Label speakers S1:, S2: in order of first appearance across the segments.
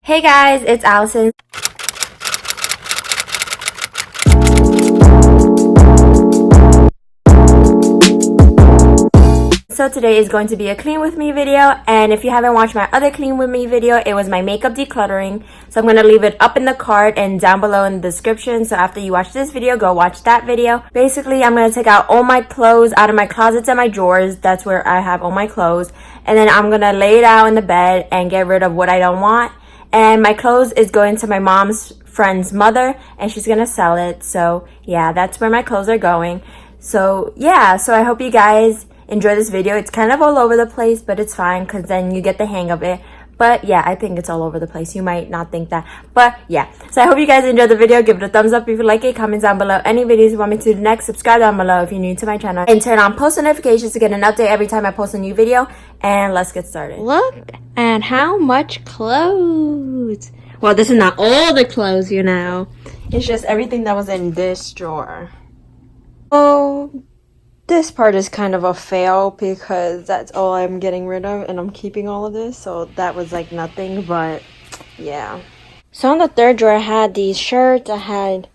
S1: Hey guys, it's Allison. So today is going to be a clean with me video, and if you haven't watched my other clean with me video, it was my makeup decluttering. So I'm going to leave it up in the card and down below in the description. So after you watch this video, go watch that video. Basically, I'm going to take out all my clothes out of my closets and my drawers. That's where I have all my clothes. And then I'm going to lay it out in the bed and get rid of what I don't want. And my clothes is going to my mom's friend's mother, and she's going to sell it. So yeah, that's where my clothes are going. So yeah, so I hope you guys enjoy this video. It's kind of all over the place, but it's fine because then you get the hang of it. But yeah, I think it's all over the place. You might not think that, but yeah. So I hope you guys enjoyed the video. Give it a thumbs up if you like it. Comment down below any videos you want me to do next. Subscribe down below if you're new to my channel, and turn on post notifications to get an update every time I post a new video. And let's get started. Look at how much clothes. Well, this is not all the clothes, you know. It's just everything that was in this drawer. Oh, this part is kind of a fail because that's all I'm getting rid of, and I'm keeping all of this, so that was like nothing, but yeah. So on the third drawer, I had these shirts, I had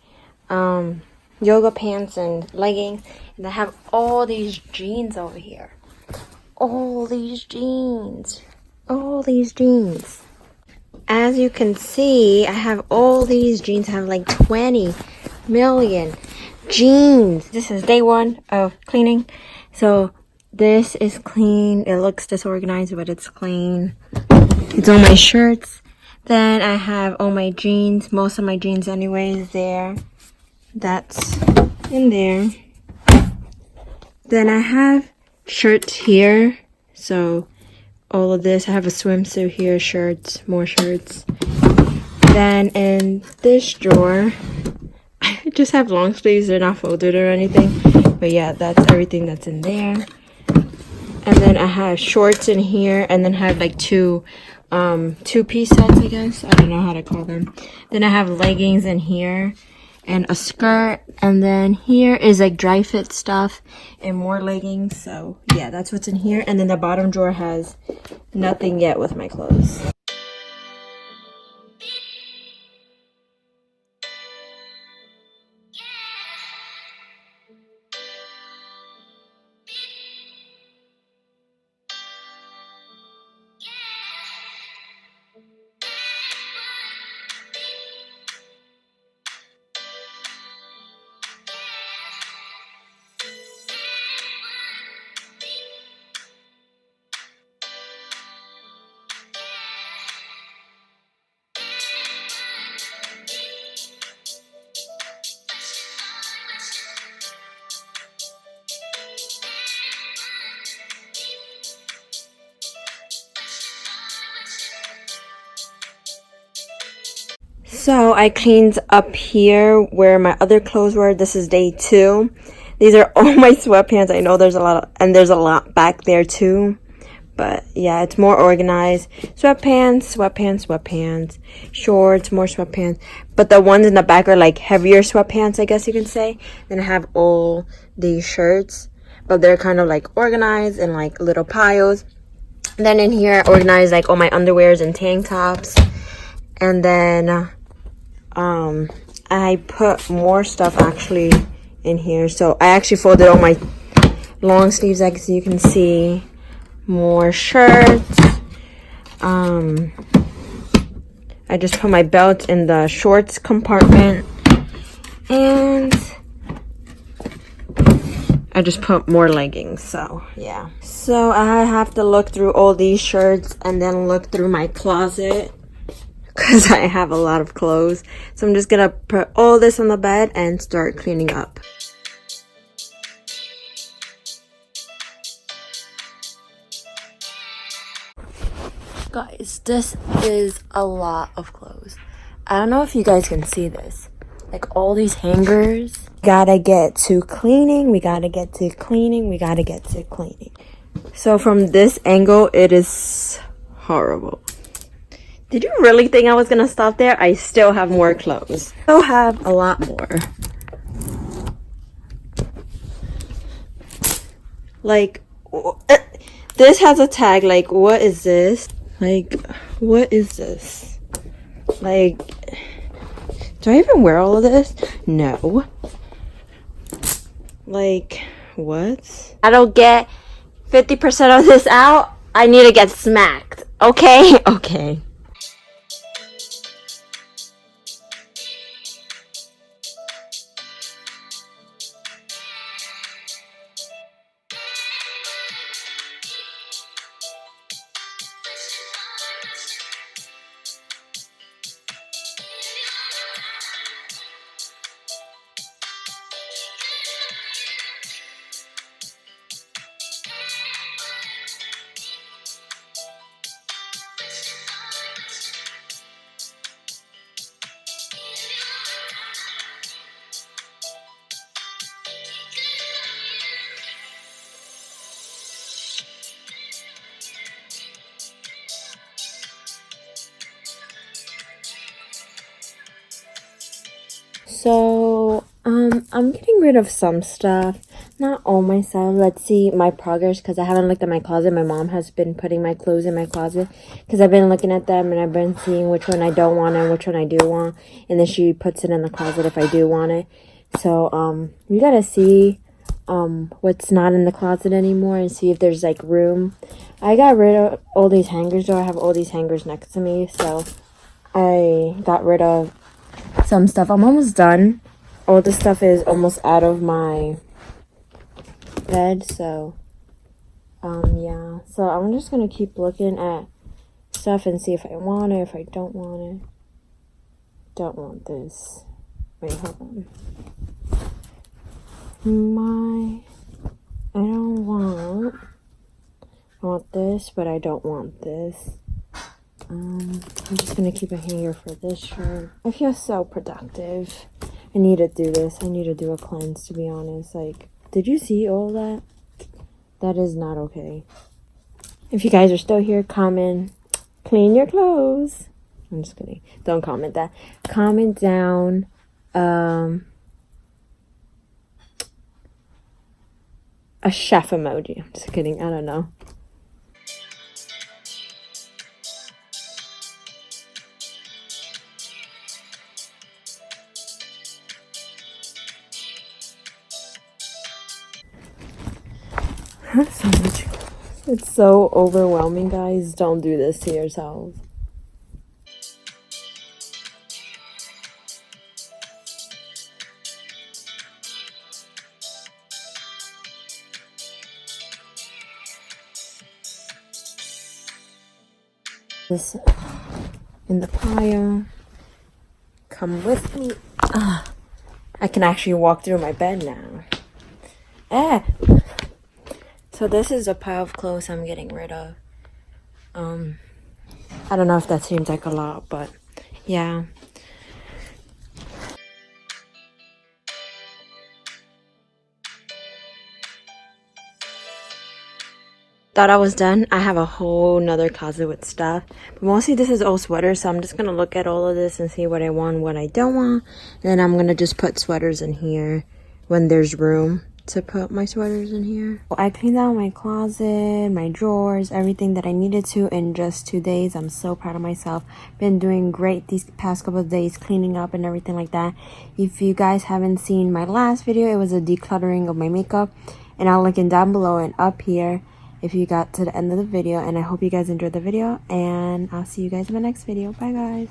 S1: yoga pants and leggings, and I have all these jeans over here. All these jeans. As you can see, I have all these jeans. I have like 20 million jeans. This is day one of cleaning, so this is clean. It looks disorganized, but it's clean. It's all my shirts. Then I have all my jeans, most of my jeans anyways there. That's in there. Then I have shirts here, so all of this. I have a swimsuit here, shirts, more shirts. Then in this drawer, I just have long sleeves. They're not folded or anything, but yeah, that's everything that's in there. And then I have shorts in here, and then I have like two-piece sets, I guess. I don't know how to call them. Then I have leggings in here and a skirt, and then here is like dry fit stuff and more leggings. So yeah, that's what's in here. And then the bottom drawer has nothing yet with my clothes. So I cleaned up here where my other clothes were. This is day 2. These are all my sweatpants. I know there's a lot, and there's a lot back there too. But yeah, it's more organized. Sweatpants, shorts, more sweatpants. But the ones in the back are like heavier sweatpants, I guess you can say. Then I have all these shirts, but they're kind of like organized in like little piles. And then in here, I organized like all my underwears and tank tops. And then I put more stuff actually in here. So I actually folded all my long sleeves, as you can see. More shirts. I just put my belt in the shorts compartment. And I just put more leggings. So yeah. So I have to look through all these shirts and then look through my closet, because I have a lot of clothes. So I'm just gonna put all this on the bed and start cleaning up. Guys, this is a lot of clothes. I don't know if you guys can see this. Like all these hangers. Gotta get to cleaning. So from this angle, it is horrible. Did you really think I was gonna stop there? I still have more clothes. Still have a lot more. Like, this has a tag. Like, what is this? Like, what is this? Like, do I even wear all of this? No. Like, what? I don't get 50% of this out. I need to get smacked. Okay? Okay. So, I'm getting rid of some stuff. Not all my stuff. Let's see my progress, because I haven't looked at my closet. My mom has been putting my clothes in my closet, because I've been looking at them and I've been seeing which one I don't want and which one I do want. And then she puts it in the closet if I do want it. So, we gotta see, what's not in the closet anymore and see if there's, like, room. I got rid of all these hangers, though. I have all these hangers next to me, so I got rid of some stuff. I'm almost done. All the stuff is almost out of my bed, so yeah. So I'm just gonna keep looking at stuff and see if I want it, if I don't want it. Don't want this. Wait, hold on. I want this, but I don't want this. I'm just gonna keep a hanger for this shirt. I feel so productive. I need to do this. I need to do a cleanse, to be honest. Like, did you see all that? That is not okay. If you guys are still here, comment, clean your clothes. I'm just kidding. Don't comment that. Comment down, a chef emoji. I'm just kidding. I don't know. So much. It's so overwhelming, guys. Don't do this to yourselves. This in the pile. Come with me. I can actually walk through my bed now. So this is a pile of clothes I'm getting rid of. I don't know if that seems like a lot, but yeah. Thought I was done. I have a whole nother closet with stuff, but mostly this is all sweaters, so I'm just gonna look at all of this and see what I want, what I don't want, and then I'm gonna just put sweaters in here when there's room to put my sweaters in here. I cleaned out my closet, my drawers, everything that I needed to in just 2 days. I'm so proud of myself. Been doing great these past couple of days, cleaning up and everything like that. If you guys haven't seen my last video, it was a decluttering of my makeup, and I'll link it down below and up here if you got to the end of the video. And I hope you guys enjoyed the video, and I'll see you guys in my next video. Bye guys.